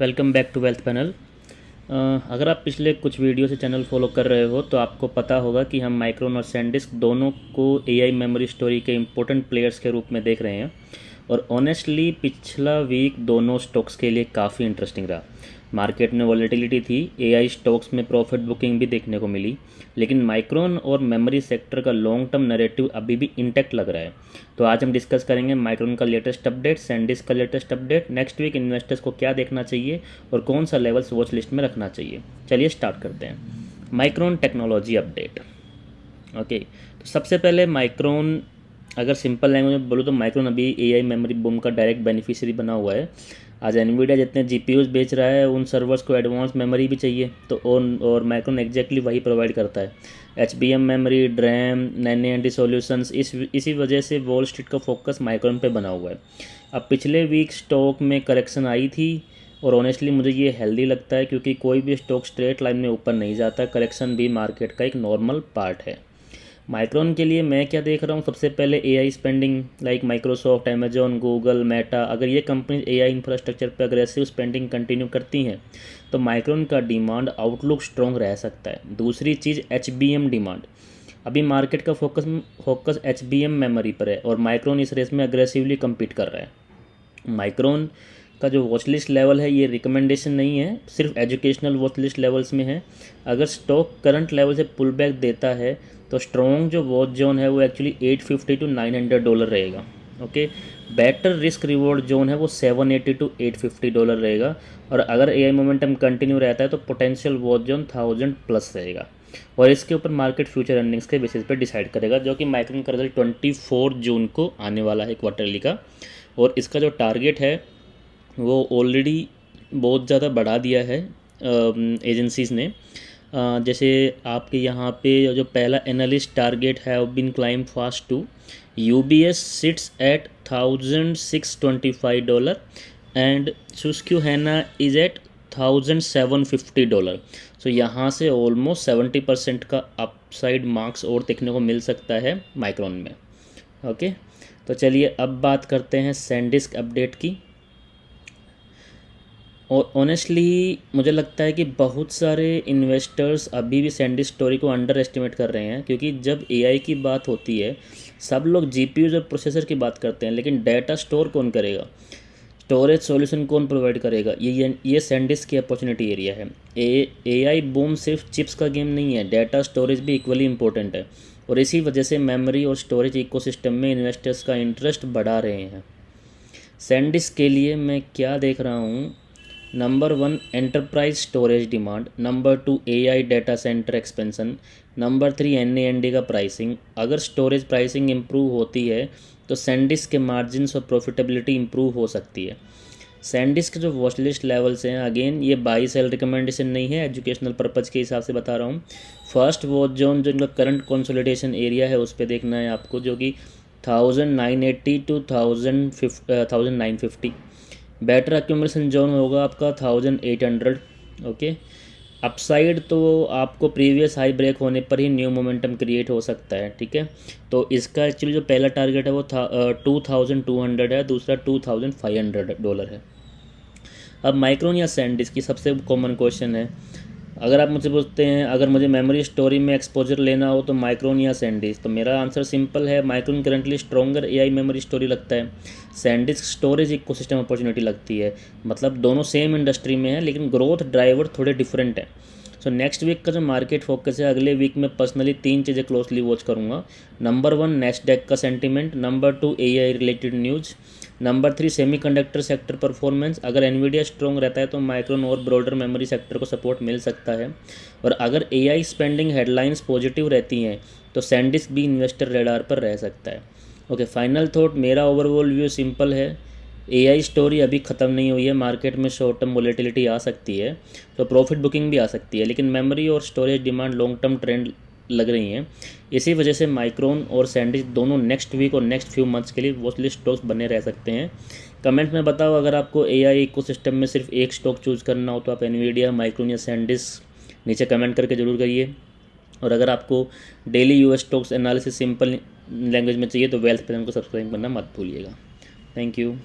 Welcome back to wealth panel. अगर आप पिछले कुछ वीडियो से चैनल फॉलो कर रहे हो तो आपको पता होगा कि हम माइक्रोन और सैनडिस्क दोनों को एआई मेमोरी स्टोरी के इम्पोर्टेंट प्लेयर्स के रूप में देख रहे हैं। और ऑनेस्टली पिछला वीक दोनों स्टॉक्स के लिए काफ़ी इंटरेस्टिंग रहा। मार्केट में वॉलेटिलिटी थी, एआई स्टॉक्स में प्रॉफिट बुकिंग भी देखने को मिली, लेकिन माइक्रोन और मेमोरी सेक्टर का लॉन्ग टर्म नैरेटिव अभी भी इंटैक्ट लग रहा है। तो आज हम डिस्कस करेंगे माइक्रोन का लेटेस्ट अपडेट, सैनडिस्क का latest update, next week investors को क्या देखना चाहिए और कौन सा लेवल्स वॉच लिस्ट में रखना चाहिए। चलिए स्टार्ट करते हैं। Micron technology update. ओके, तो सबसे पहले माइक्रोन, अगर सिंपल लैंग्वेज में बोलूँ तो माइक्रोन अभी एआई मेमोरी बूम का डायरेक्ट बेनिफिशियरी बना हुआ है। आज एनवीडिया जितने जीपीयूज बेच रहा है उन सर्वर्स को एडवांस मेमोरी भी चाहिए, तो और माइक्रोन एग्जैक्टली वही प्रोवाइड करता है। HBM memory, dram, nano anti solutions, इसी वजह से वॉल स्ट्रीट का फोकस माइक्रोन पे बना हुआ है। अब पिछले वीक स्टॉक में करेक्शन आई थी और ऑनेस्टली मुझे ये हेल्दी लगता है, क्योंकि कोई भी स्टॉक स्ट्रेट लाइन में ऊपर नहीं जाता। करेक्शन भी मार्केट का एक नॉर्मल पार्ट है। माइक्रोन के लिए मैं क्या देख रहा हूँ, सबसे पहले AI spending like Microsoft, Amazon, Google, Meta, अगर ये कंपनी एआई इंफ्रास्ट्रक्चर पर अग्रेसिव स्पेंडिंग कंटिन्यू करती हैं तो माइक्रोन का डिमांड आउटलुक स्ट्रॉन्ग रह सकता है। दूसरी चीज़ एचबीएम डिमांड। अभी मार्केट का फोकस एचबीएम मेमोरी पर है और माइक्रोन इस रेस में अग्रेसिवली कम्पीट कर रहा है। माइक्रोन का जो वॉच लिस्ट लेवल है ये रिकमेंडेशन नहीं है, सिर्फ एजुकेशनल वॉच लिस्ट लेवल्स में है। अगर स्टॉक करंट लेवल से पुल बैक देता है तो स्ट्रॉन्ग जो वॉच जोन है वो एक्चुअली $850 to $900 रहेगा। Okay, better risk reward zone है वो $780 to $850 रहेगा। और अगर एआई मोमेंटम कंटिन्यू रहता है तो पोटेंशियल वॉच जोन 1000+ रहेगा। और इसके ऊपर मार्केट फ्यूचर अर्निंग्स के बेसिस पे डिसाइड करेगा, जो कि माइक्रोन का रिजल्ट 24 जून को आने वाला है, क्वार्टरली का। और इसका जो टारगेट है वो ऑलरेडी बहुत ज़्यादा बढ़ा दिया है एजेंसीज़ ने। जैसे आपके यहाँ पे जो पहला एनालिस्ट टारगेट है बिन क्लाइम फास्ट टू, UBS sits at $1625 and Susquehanna is at $1750। So यहाँ से ऑलमोस्ट 70% का अपसाइड मार्क्स और देखने को मिल सकता है माइक्रोन में। ओके, तो चलिए अब बात करते हैं सैनडिस्क अपडेट की। और ऑनेस्टली मुझे लगता है कि बहुत सारे इन्वेस्टर्स अभी भी सैनडिस्क स्टोरी को अंडर एस्टिमेट कर रहे हैं, क्योंकि जब एआई की बात होती है सब लोग जीपीयूज और प्रोसेसर की बात करते हैं, लेकिन डाटा स्टोर कौन करेगा, स्टोरेज सॉल्यूशन कौन प्रोवाइड करेगा, ये सैनडिस्क की अपॉर्चुनिटी एरिया है। एआई बूम सिर्फ चिप्स का गेम नहीं है, डाटा स्टोरेज भी इक्वली इंपॉर्टेंट है। और इसी वजह से मेमोरी और स्टोरेज इकोसिस्टम में इन्वेस्टर्स का इंटरेस्ट बढ़ा रहे हैं। सैनडिस्क के लिए मैं क्या देख रहा हूँ, number 1 enterprise storage demand, number 2 AI data centre expansion, number 3 एनएएनडी का प्राइसिंग। अगर स्टोरेज प्राइसिंग इम्प्रूव होती है तो सैनडिस्क के मार्जिन्स और प्रॉफिटेबिलिटी इम्प्रूव हो सकती है। सैनडिस्क के जो वॉच लिस्ट लेवल्स हैं, अगेन ये बाई सेल रिकमेंडेशन नहीं है, एजुकेशनल पर्पज़ के हिसाब से बता रहा हूँ। फर्स्ट वॉच जोन जो इनका करंट कंसोलिडेशन एरिया है उस पर देखना है आपको, जो कि 1980 to 1950। बेटर एक्यूमुलेशन जोन होगा आपका 1800। ओके, अपसाइड तो आपको प्रीवियस हाई ब्रेक होने पर ही न्यू मोमेंटम क्रिएट हो सकता है। ठीक है, तो इसका एक्चुअली जो पहला टारगेट है वो 2200 है, दूसरा $2500 है। अब माइक्रोन या सैनडिस्क की सबसे कॉमन क्वेश्चन है, अगर आप मुझसे पूछते हैं अगर मुझे मेमोरी स्टोरी में एक्सपोजर लेना हो तो माइक्रोन या सैनडिस्क, तो मेरा आंसर सिंपल है, micron currently stronger AI memory story लगता है, सैनडिस्क स्टोरेज इकोसिस्टम अपॉर्चुनिटी लगती है। मतलब दोनों सेम इंडस्ट्री में है लेकिन ग्रोथ ड्राइवर थोड़े डिफरेंट है। सो नेक्स्ट वीक का जो मार्केट फोकस है, अगले वीक में पर्सनली 3 चीज़ें क्लोजली वॉच करूँगा। नंबर 1 नेस्डैक का sentiment, number 2 AI related news, number 3 semiconductor sector performance. अगर एनवीडिया स्ट्रॉन्ग रहता है तो माइक्रोन और ब्रॉडर मेमोरी सेक्टर को सपोर्ट मिल सकता है। और अगर एआई स्पेंडिंग हेडलाइंस पॉजिटिव रहती हैं तो सैनडिस्क भी इन्वेस्टर रेडार पर रह सकता है। ओके, फाइनल थॉट, मेरा ओवरऑल व्यू सिंपल है, एआई स्टोरी अभी ख़त्म नहीं हुई है, मार्केट में शॉर्ट टर्म वोलेटिलिटी आ सकती है तो प्रॉफिट बुकिंग भी आ सकती है, लेकिन मेमोरी और storage demand long term trend लग रही हैं। इसी वजह से माइक्रोन और सैनडिस्क दोनों नेक्स्ट वीक और नेक्स्ट फ्यू मंथ्स के लिए वॉच लिस्ट स्टॉक्स बने रह सकते हैं। कमेंट में बताओ, अगर आपको एआई इकोसिस्टम में सिर्फ एक स्टॉक चूज़ करना हो तो आप एनवीडिया, माइक्रोन या सैनडिस्क, नीचे कमेंट करके ज़रूर करिए। और अगर आपको daily US stocks analysis simple language में चाहिए तो वेल्थ पैनल को सब्सक्राइब करना मत भूलिएगा। Thank you.